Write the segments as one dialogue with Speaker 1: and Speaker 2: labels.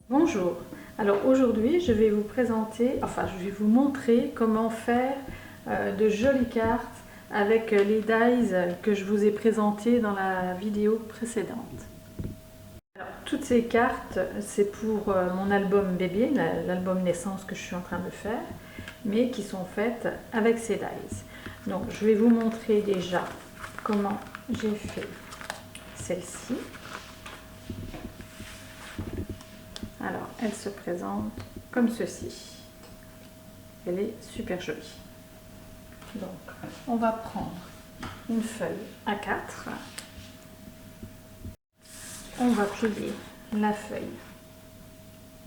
Speaker 1: Bonjour, alors aujourd'hui je vais vous présenter, je vais vous montrer comment faire de jolies cartes avec les dies que je vous ai présentées dans la vidéo précédente. Alors, toutes ces cartes c'est pour mon album bébé, l'album naissance que je suis en train de faire, mais qui sont faites avec ces dies. Donc je vais vous montrer déjà comment j'ai fait celle-ci. Alors, elle se présente comme ceci. Elle est super jolie. Donc, on va prendre une feuille A4. On va plier la feuille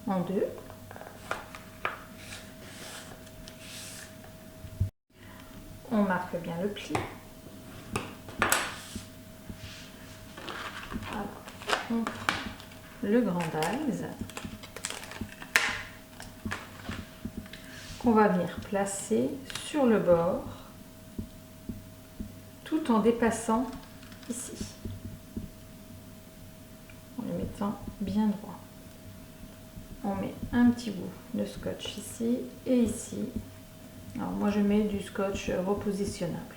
Speaker 1: en deux. On marque bien le pli. Alors, on prend le grand dies qu'on va venir placer sur le bord tout en dépassant ici, en le mettant bien droit. On met un petit bout de scotch ici et ici. Alors moi je mets du scotch repositionnable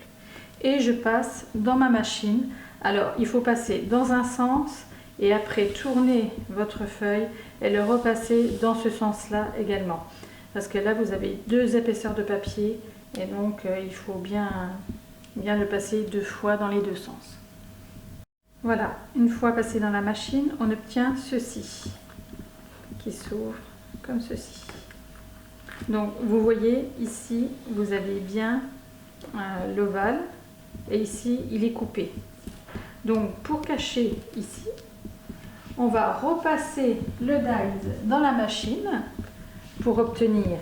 Speaker 1: et je passe dans ma machine. Alors il faut passer dans un sens et après tourner votre feuille et le repasser dans ce sens là également, parce que là vous avez deux épaisseurs de papier et donc il faut bien le passer deux fois dans les deux sens. Voilà, une fois passé dans la machine, on obtient ceci qui s'ouvre comme ceci. Donc vous voyez ici vous avez bien l'ovale et ici il est coupé. Donc pour cacher ici, on va repasser le dies dans la machine pour obtenir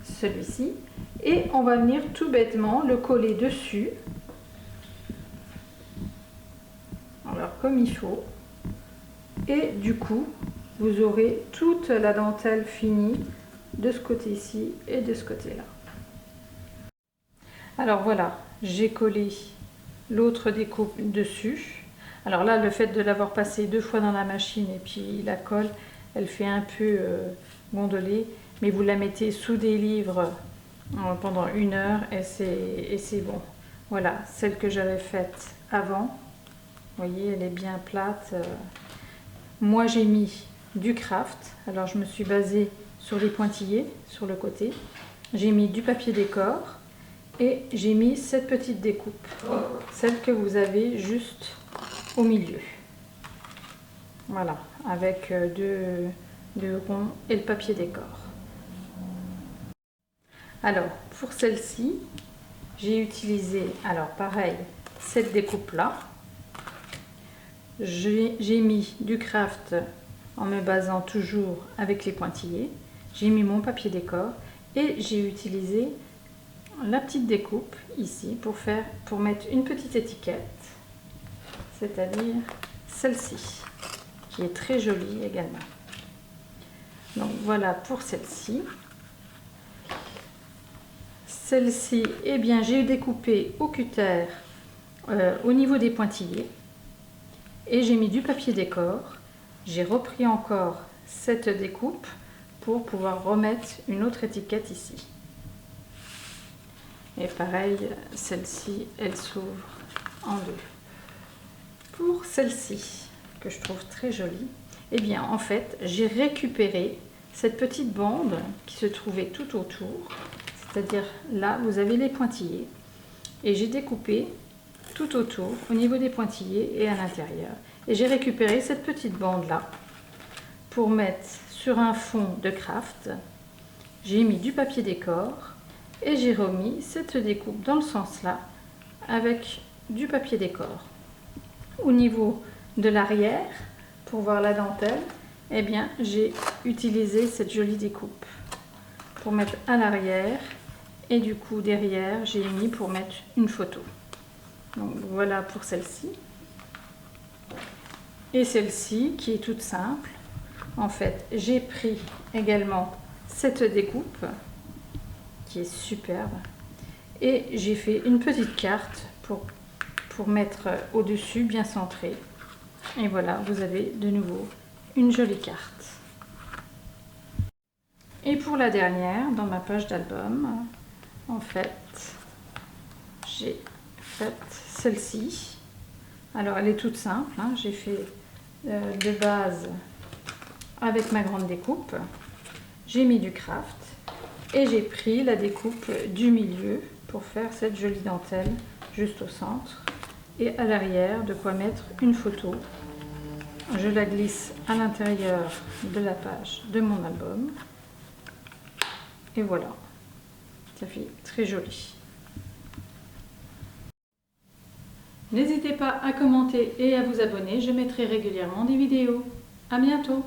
Speaker 1: celui-ci et on va venir tout bêtement le coller dessus, alors comme il faut, et du coup vous aurez toute la dentelle finie de ce côté-ci et de ce côté-là. Alors voilà, j'ai collé l'autre découpe dessus. Alors là, le fait de l'avoir passé deux fois dans la machine et puis la colle, elle fait un peu gondoler, mais vous la mettez sous des livres pendant 1 heure et c'est bon. Voilà, celle que j'avais faite avant, vous voyez, elle est bien plate. Moi, j'ai mis du craft, alors je me suis basée sur les pointillés, sur le côté. J'ai mis du papier décor et j'ai mis cette petite découpe, celle que vous avez juste au milieu. Voilà, avec deux ronds et le papier décor. Alors, pour celle-ci, j'ai utilisé, alors pareil, cette découpe-là. J'ai mis du craft en me basant toujours avec les pointillés. J'ai mis mon papier décor et j'ai utilisé la petite découpe ici pour mettre une petite étiquette, c'est-à-dire celle-ci, qui est très jolie également. Donc voilà pour celle-ci. Celle-ci, eh bien, j'ai découpé au cutter au niveau des pointillés et j'ai mis du papier décor. J'ai repris encore cette découpe pour pouvoir remettre une autre étiquette ici. Et pareil, celle-ci, elle s'ouvre en deux. Pour celle-ci, que je trouve très jolie, eh bien, en fait, j'ai récupéré cette petite bande qui se trouvait tout autour. C'est-à-dire, là, vous avez les pointillés. Et j'ai découpé tout autour, au niveau des pointillés et à l'intérieur. Et j'ai récupéré cette petite bande-là pour mettre sur un fond de craft. J'ai mis du papier décor. Et j'ai remis cette découpe dans le sens là avec du papier décor. Au niveau de l'arrière, pour voir la dentelle, eh bien j'ai utilisé cette jolie découpe pour mettre à l'arrière et du coup derrière j'ai mis pour mettre une photo. Donc voilà pour celle-ci. Et celle-ci qui est toute simple. En fait, j'ai pris également cette découpe qui est superbe et j'ai fait une petite carte pour mettre au-dessus bien centré et voilà, vous avez de nouveau une jolie carte. Et pour la dernière, dans ma page d'album, en fait, j'ai fait celle-ci. Alors elle est toute simple, hein. J'ai fait de base avec ma grande découpe, j'ai mis du craft et j'ai pris la découpe du milieu pour faire cette jolie dentelle juste au centre et à l'arrière de quoi mettre une photo. Je la glisse à l'intérieur de la page de mon album et voilà, ça fait très joli. N'hésitez pas à commenter et à vous abonner, je mettrai régulièrement des vidéos. À bientôt!